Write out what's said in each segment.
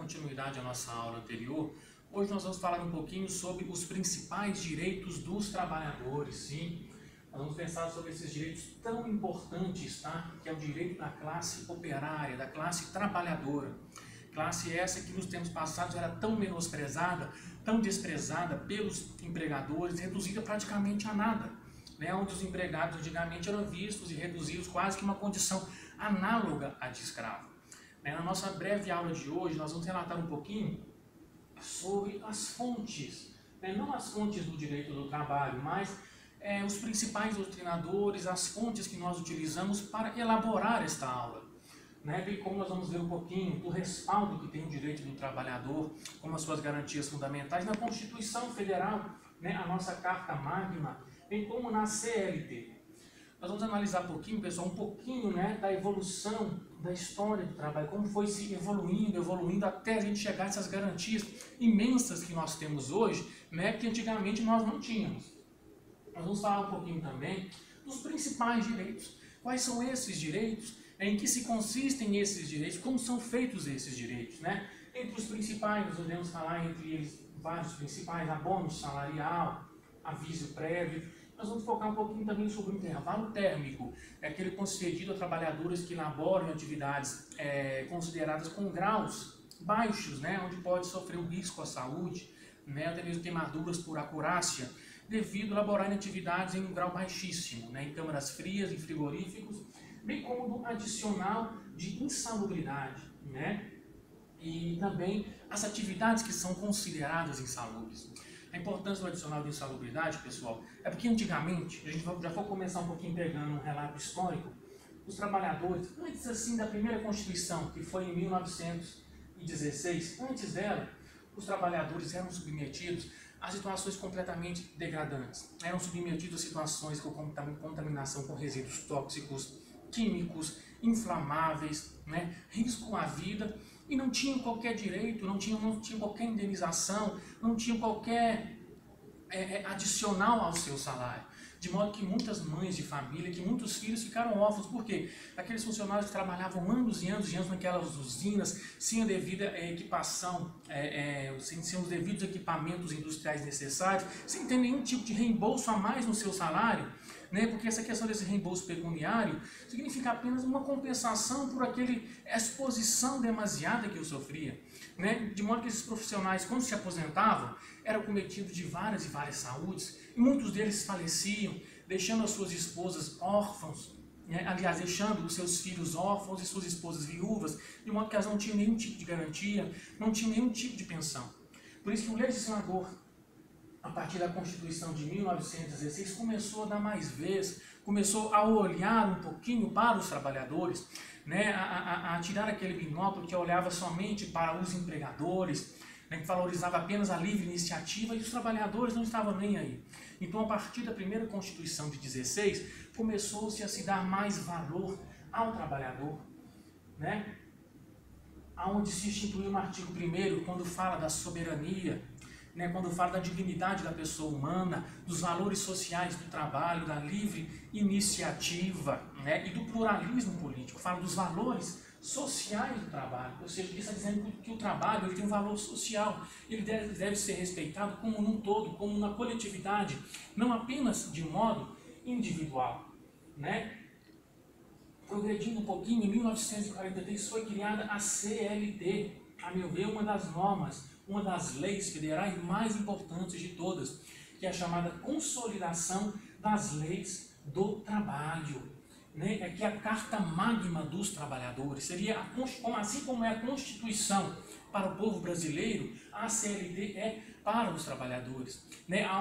continuidade à nossa aula anterior, hoje nós vamos falar um pouquinho sobre os principais direitos dos trabalhadores, sim? Nós vamos pensar sobre esses direitos tão importantes, tá? Que é o direito da classe operária, da classe trabalhadora. Classe essa que nos tempos passados era tão menosprezada, tão desprezada pelos empregadores, reduzida praticamente a nada, né? Onde os empregados antigamente eram vistos e reduzidos quase que uma condição análoga à de escravo. Na nossa breve aula de hoje, nós vamos relatar um pouquinho sobre as fontes, não as fontes do direito do trabalho, mas os principais doutrinadores, as fontes que nós utilizamos para elaborar esta aula. Bem como nós vamos ver um pouquinho do respaldo que tem o direito do trabalhador, como as suas garantias fundamentais na Constituição Federal, a nossa Carta Magna, bem como na CLT. Nós vamos analisar um pouquinho, pessoal, da evolução da história do trabalho, como foi se evoluindo até a gente chegar a essas garantias imensas que nós temos hoje, que antigamente nós não tínhamos. Nós vamos falar um pouquinho também dos principais direitos. Quais são esses direitos? Em que se consistem esses direitos? Como são feitos esses direitos? Entre os principais, nós podemos falar entre eles vários principais: abono salarial, aviso prévio. Nós vamos focar um pouquinho também sobre o intervalo térmico, aquele concedido a trabalhadores que laboram em atividades consideradas com graus baixos, onde pode sofrer um risco à saúde, até mesmo queimaduras por acurácia, devido a laborar em atividades em um grau baixíssimo, em câmaras frias e frigoríficos, bem como do adicional de insalubridade, e também as atividades que são consideradas insalubres. A importância do adicional de insalubridade, pessoal, é porque antigamente, a gente já for começar um pouquinho pegando um relato histórico, os trabalhadores, antes assim da primeira Constituição, que foi em 1916, antes dela, os trabalhadores eram submetidos a situações completamente degradantes. Eram submetidos a situações com contaminação com resíduos tóxicos, químicos, inflamáveis, risco à vida, e não tinham qualquer direito, não tinham qualquer indenização, não tinham qualquer adicional ao seu salário. De modo que muitas mães de família, que muitos filhos ficaram órfãos. Por quê? Aqueles funcionários que trabalhavam anos e anos naquelas usinas, sem a devida equipação, sem os devidos equipamentos industriais necessários, sem ter nenhum tipo de reembolso a mais no seu salário, porque essa questão desse reembolso pecuniário significa apenas uma compensação por aquela exposição demasiada que eu sofria. De modo que esses profissionais, quando se aposentavam, eram cometidos de várias e várias saúdes, e muitos deles faleciam, deixando as suas esposas órfãos, aliás, deixando os seus filhos órfãos e suas esposas viúvas, de modo que elas não tinham nenhum tipo de garantia, não tinham nenhum tipo de pensão. Por isso que o legislador, a partir da Constituição de 1916, começou a dar mais vez, começou a olhar um pouquinho para os trabalhadores, a tirar aquele binóculo que olhava somente para os empregadores, que valorizava apenas a livre iniciativa, e os trabalhadores não estavam nem aí. Então, a partir da primeira Constituição de 16, começou-se a se dar mais valor ao trabalhador, onde se instituiu no artigo 1º, quando fala da soberania, quando fala da dignidade da pessoa humana, dos valores sociais do trabalho, da livre iniciativa, e do pluralismo político. Fala dos valores sociais do trabalho, ou seja, ele está dizendo que o trabalho ele tem um valor social, ele deve ser respeitado como num todo, como na coletividade, não apenas de modo individual. Progredindo um pouquinho, em 1943 foi criada a CLT, a meu ver, uma das normas, uma das leis federais mais importantes de todas, que é a chamada Consolidação das Leis do Trabalho, que é a Carta Magna dos Trabalhadores. Seria, assim como é a Constituição para o povo brasileiro, a CLT é para os trabalhadores.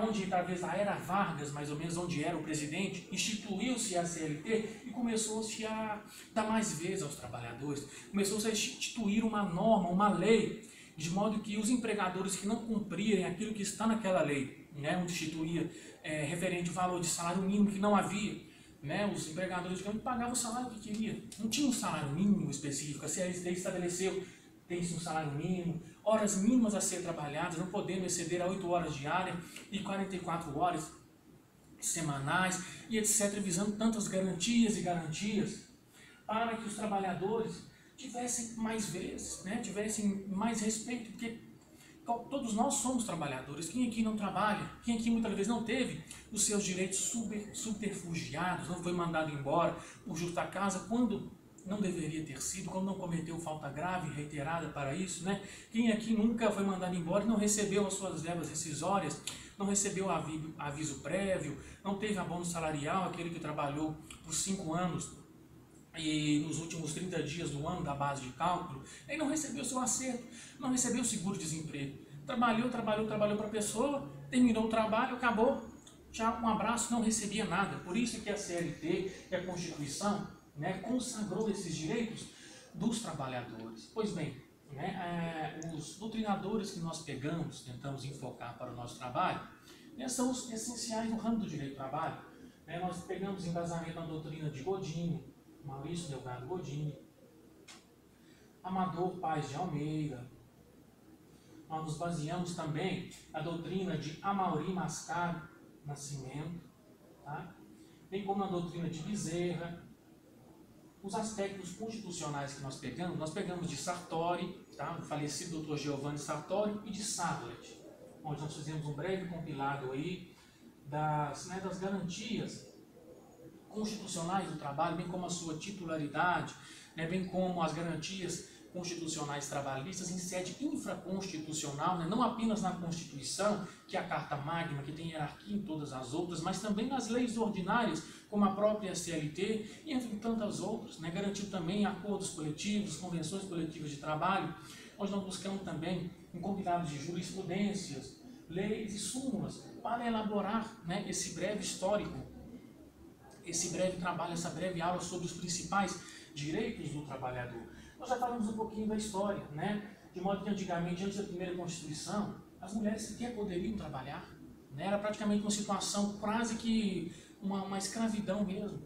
Onde, talvez, na era Vargas, mais ou menos, onde era o presidente, instituiu-se a CLT e começou-se a dar mais vez aos trabalhadores. Começou-se a instituir uma norma, uma lei, de modo que os empregadores que não cumprirem aquilo que está naquela lei, onde instituía referente ao valor de salário mínimo que não havia, os empregadores pagavam o salário que queria, não tinha um salário mínimo específico. A CLT estabeleceu, tem-se um salário mínimo, horas mínimas a ser trabalhadas, não podendo exceder a 8 horas diárias e 44 horas semanais, e etc., visando tantas garantias e garantias, para que os trabalhadores tivessem mais vezes, né? Tivessem mais respeito, porque todos nós somos trabalhadores. Quem aqui não trabalha? Quem aqui muitas vezes não teve os seus direitos subterfugiados, não foi mandado embora por justa causa, quando não deveria ter sido, quando não cometeu falta grave e reiterada para isso, né? Quem aqui nunca foi mandado embora e não recebeu as suas verbas rescisórias, não recebeu aviso prévio, não teve abono salarial, aquele que trabalhou por 5 anos e nos últimos 30 dias do ano da base de cálculo, aí não recebeu seu acerto, não recebeu o seguro-desemprego. Trabalhou para a pessoa, terminou o trabalho, acabou, tchau, um abraço, não recebia nada. Por isso que a CLT e a Constituição, né, consagrou esses direitos dos trabalhadores. Pois bem, né, os doutrinadores que nós pegamos, tentamos enfocar para o nosso trabalho, né, são os essenciais no ramo do direito do trabalho. Né, nós pegamos embasamento na doutrina de Godinho, Maurício Delgado Godinho, Amador Paz de Almeida. Nós nos baseamos também na doutrina de Amaury Mascaro Nascimento, tá? Bem como na doutrina de Bezerra. Os aspectos constitucionais que nós pegamos de Sartori, tá? O falecido Dr. Giovanni Sartori, e de Sadler, onde nós fizemos um breve compilado aí das garantias constitucionais do trabalho, bem como a sua titularidade, né, bem como as garantias constitucionais trabalhistas em sede infraconstitucional, né, não apenas na Constituição, que é a Carta Magna, que tem hierarquia em todas as outras, mas também nas leis ordinárias, como a própria CLT, e entre tantas outras, né, garantiu também acordos coletivos, convenções coletivas de trabalho, onde nós buscamos também um compilado de jurisprudências, leis e súmulas, para elaborar, né, esse breve histórico, esse breve trabalho, essa breve aula sobre os principais direitos do trabalhador. Nós já falamos um pouquinho da história, né? De modo que antigamente, antes da primeira Constituição, as mulheres sequer poderiam trabalhar, né? Era praticamente uma situação quase que uma escravidão mesmo.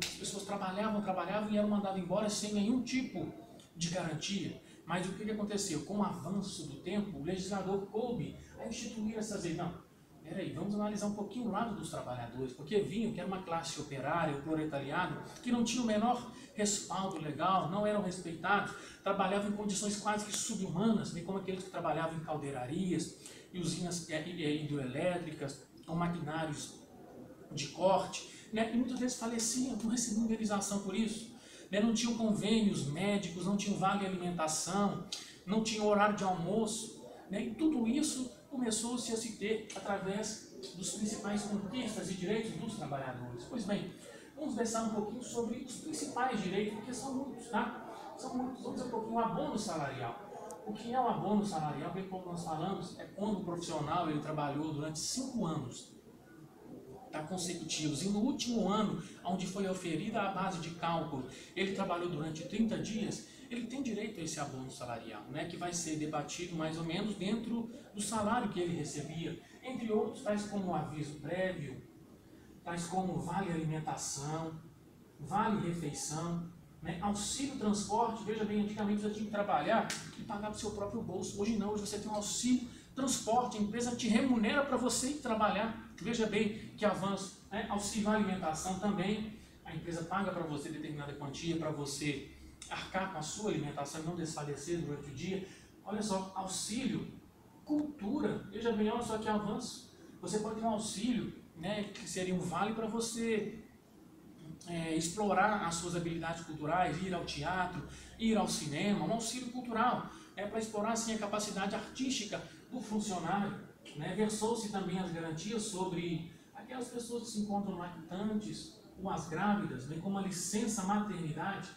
As pessoas trabalhavam e eram mandadas embora sem nenhum tipo de garantia. Mas o que aconteceu? Com o avanço do tempo, o legislador coube a instituir essas leis. Não, peraí, vamos analisar um pouquinho o lado dos trabalhadores, porque vinham que era uma classe operária, o proletariado, que não tinha o menor respaldo legal, não eram respeitados, trabalhavam em condições quase que subhumanas, bem como aqueles que trabalhavam em caldeirarias e usinas hidroelétricas, com maquinários de corte, né? E muitas vezes faleciam, não recebiam indenização por isso, né? Não tinham convênios médicos, não tinham vale alimentação, não tinham horário de almoço, né? E tudo isso começou-se a se ter através dos principais conquistas e direitos dos trabalhadores. Pois bem, vamos versar um pouquinho sobre os principais direitos, porque são muitos, tá? São muitos. Vamos dizer um pouquinho o abono salarial. O que é o abono salarial? Bem como nós falamos, é quando o profissional ele trabalhou durante 5 anos consecutivos, e no último ano, onde foi oferida a base de cálculo, ele trabalhou durante 30 dias, ele tem direito a esse abono salarial, né, que vai ser debatido mais ou menos dentro do salário que ele recebia, entre outros, tais como o aviso prévio, tais como vale alimentação, vale refeição, né, auxílio transporte. Veja bem, antigamente você tinha que trabalhar e pagar do seu próprio bolso, hoje não, hoje você tem um auxílio transporte, a empresa te remunera para você ir trabalhar. Veja bem que avanço, né? Auxílio à alimentação também, a empresa paga para você determinada quantia para você arcar com a sua alimentação e não desfalecer durante o dia. Olha só, auxílio cultura, veja bem, olha só que avanço. Você pode ter um auxílio, né, que seria um vale para você explorar as suas habilidades culturais, ir ao teatro, ir ao cinema, um auxílio cultural, para explorar assim a capacidade artística do funcionário, né? Versou-se também as garantias sobre aquelas pessoas que se encontram lactantes, ou as grávidas, bem como a licença maternidade,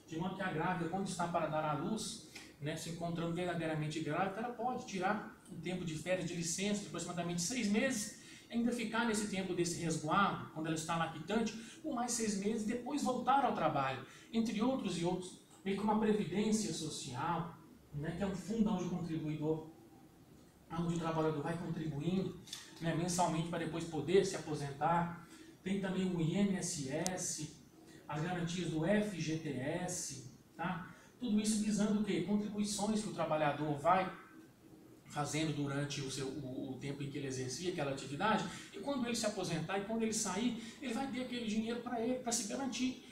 de modo que a grávida, quando está para dar à luz, né, se encontrando verdadeiramente grávida, ela pode tirar um tempo de férias, de licença, de aproximadamente 6 meses, ainda ficar nesse tempo desse resguardo, quando ela está lactante, por mais 6 meses, e depois voltar ao trabalho, entre outros e outros, bem como a previdência social, né, que é um fundo onde o contribuidor, onde o trabalhador vai contribuindo, né, mensalmente para depois poder se aposentar. Tem também o INSS, as garantias do FGTS, tá? Tudo isso visando o quê? Contribuições que o trabalhador vai fazendo durante o tempo em que ele exercia aquela atividade, e quando ele se aposentar e quando ele sair, ele vai ter aquele dinheiro para ele, para se garantir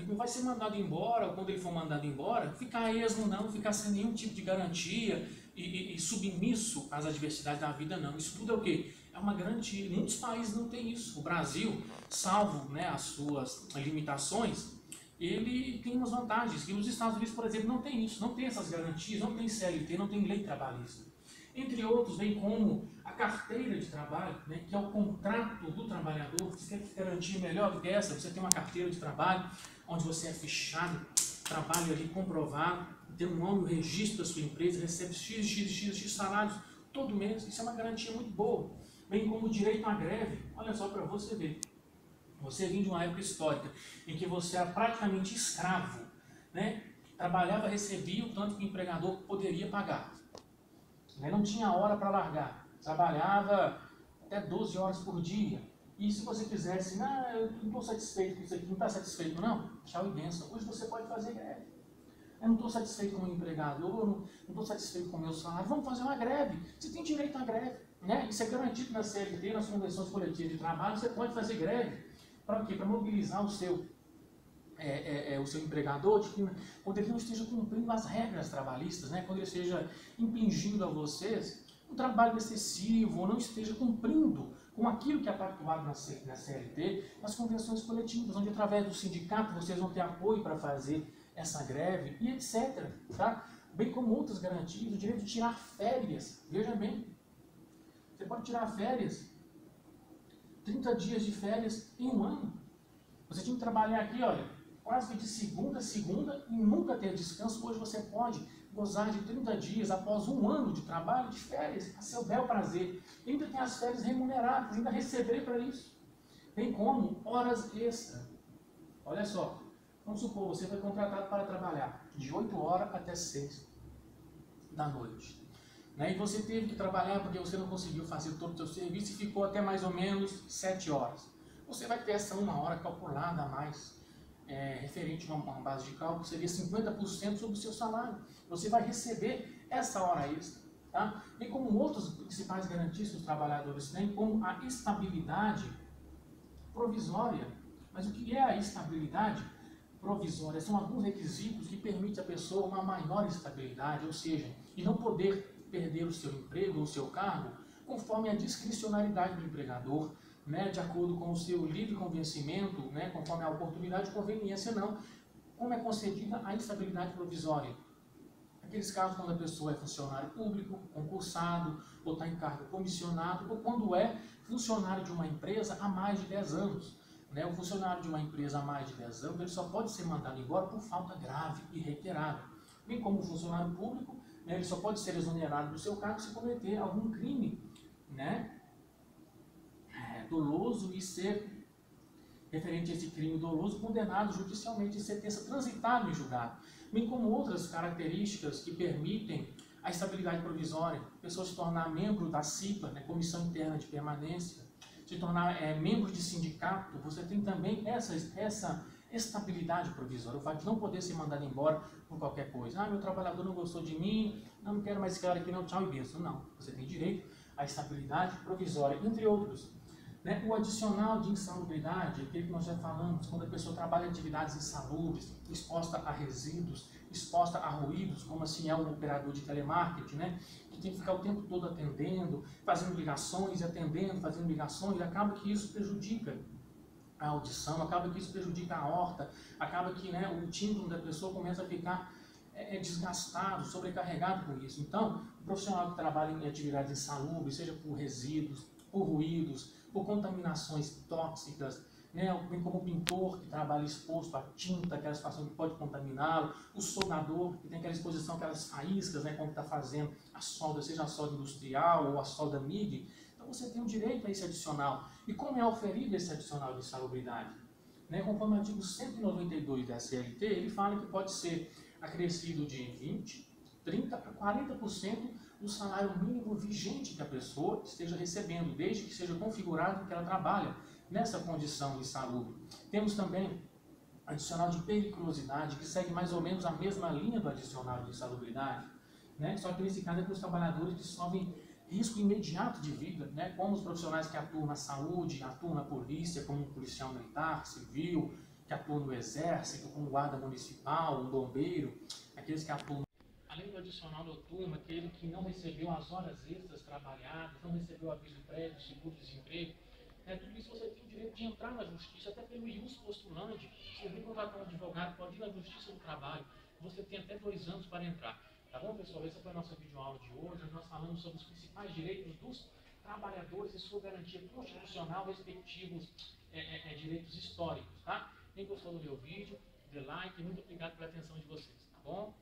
não vai ser mandado embora, ou quando ele for mandado embora, ficar esmo não, ficar sem nenhum tipo de garantia e submisso às adversidades da vida não. Isso tudo é o quê? É uma garantia. Muitos países não têm isso. O Brasil, salvo, né, as suas limitações, ele tem umas vantagens. E os Estados Unidos, por exemplo, não tem isso, não tem essas garantias, não tem CLT, não tem lei trabalhista. Entre outros, vem como a carteira de trabalho, né, que é o contrato do trabalhador. Você quer garantia melhor do que essa? Você tem uma carteira de trabalho, onde você é fichado, trabalha ali comprovado, tem um nome, o registro da sua empresa, recebe X salários todo mês. Isso é uma garantia muito boa. Bem como o direito à greve. Olha só para você ver. Você vem de uma época histórica em que você era praticamente escravo, né? Trabalhava, recebia o tanto que o empregador poderia pagar. Não tinha hora para largar. Trabalhava até 12 horas por dia. E se você quisesse, não, eu não estou satisfeito com isso aqui, não está satisfeito não? Tchau e benção. Hoje você pode fazer greve. Eu não estou satisfeito com o empregador, não estou satisfeito com o meu salário, vamos fazer uma greve. Você tem direito à greve, né? Isso é garantido na CLT, nas convenções coletivas de trabalho, você pode fazer greve. Para quê? Para mobilizar o seu empregador, de que, quando ele não esteja cumprindo as regras trabalhistas, né? Quando ele esteja impingindo a vocês um trabalho excessivo, ou não esteja cumprindo com aquilo que é pactuado na CLT, nas convenções coletivas, onde através do sindicato vocês vão ter apoio para fazer essa greve e etc. Tá? Bem como outras garantias, o direito de tirar férias. Veja bem, você pode tirar férias, 30 dias de férias em um ano. Você tinha que trabalhar aqui, olha, quase que de segunda a segunda e nunca ter descanso. Hoje você pode gozar de 30 dias após um ano de trabalho, de férias, a seu bel prazer. E ainda tem as férias remuneradas, ainda receber para isso. Bem como horas extras. Olha só, vamos supor, você foi contratado para trabalhar de 8 horas até 6 da noite. Né? E você teve que trabalhar porque você não conseguiu fazer todo o seu serviço e ficou até mais ou menos 7 horas. Você vai ter essa uma hora calculada a mais, referente a uma base de cálculo, seria 50% sobre o seu salário. Você vai receber essa hora extra. Tá? E como outras principais garantias que os trabalhadores têm, como a estabilidade provisória. Mas o que é a estabilidade provisória? São alguns requisitos que permitem à pessoa uma maior estabilidade, ou seja, de não poder perder o seu emprego ou o seu cargo conforme a discricionariedade do empregador, né, de acordo com o seu livre convencimento, né, conforme a oportunidade de conveniência, não, como é concedida a estabilidade provisória. Aqueles casos quando a pessoa é funcionário público, concursado, ou está em cargo comissionado, ou quando é funcionário de uma empresa há mais de 10 anos. Né? O funcionário de uma empresa há mais de 10 anos, ele só pode ser mandado embora por falta grave e reiterada. Bem como o funcionário público, né, ele só pode ser exonerado do seu cargo se cometer algum crime, né, doloso e ser, referente a esse crime doloso, condenado judicialmente em sentença transitada em julgado. Bem como outras características que permitem a estabilidade provisória, a pessoa se tornar membro da CIPA, né, Comissão Interna de Permanência, se tornar membro de sindicato, você tem também essa estabilidade provisória, o fato de não poder ser mandado embora por qualquer coisa. Ah, meu trabalhador não gostou de mim, não quero mais esse cara aqui, não, tchau e benção. Não, você tem direito à estabilidade provisória, entre outros. Né? O adicional de insalubridade, aquele que nós já falamos, quando a pessoa trabalha em atividades insalubres, exposta a resíduos, exposta a ruídos, como assim é um operador de telemarketing, né? Que tem que ficar o tempo todo atendendo, fazendo ligações e atendendo, fazendo ligações, e acaba que isso prejudica a audição, acaba que isso prejudica a aorta, acaba que, né, o tímpano da pessoa começa a ficar desgastado, sobrecarregado com isso. Então, o profissional que trabalha em atividades insalubres, seja por resíduos, por ruídos, por contaminações tóxicas, né, bem como o pintor que trabalha exposto à tinta, aquela situação que pode contaminá-lo, o soldador que tem aquela exposição, aquelas faíscas, né, quando está fazendo a solda, seja a solda industrial ou a solda MIG. Então você tem o direito a esse adicional. E como é oferido esse adicional de insalubridade? Né, conforme o artigo 192 da CLT, ele fala que pode ser acrescido de 20%, 30% a 40% do salário mínimo vigente que a pessoa esteja recebendo, desde que seja configurado que ela trabalha nessa condição insalubre. Temos também adicional de periculosidade, que segue mais ou menos a mesma linha do adicional de insalubridade, né? Só que nesse caso é para os trabalhadores que sofrem risco imediato de vida, né? Como os profissionais que atuam na saúde, atuam na polícia, como um policial militar, civil, que atuam no exército, como guarda municipal, um bombeiro, aqueles que atuam. Além do adicional noturno, aquele que não recebeu as horas extras trabalhadas, não recebeu aviso prévio, seguro-desemprego, tudo isso você tem o direito de entrar na justiça, até pelo ius postulante. Você vem contratar um advogado, pode ir na justiça do trabalho, você tem até 2 anos para entrar. Tá bom, pessoal? Essa foi a nossa videoaula de hoje. Nós falamos sobre os principais direitos dos trabalhadores e sua garantia constitucional, respectivos direitos históricos. Tá? Quem gostou do meu vídeo, dê like e muito obrigado pela atenção de vocês. Tá bom?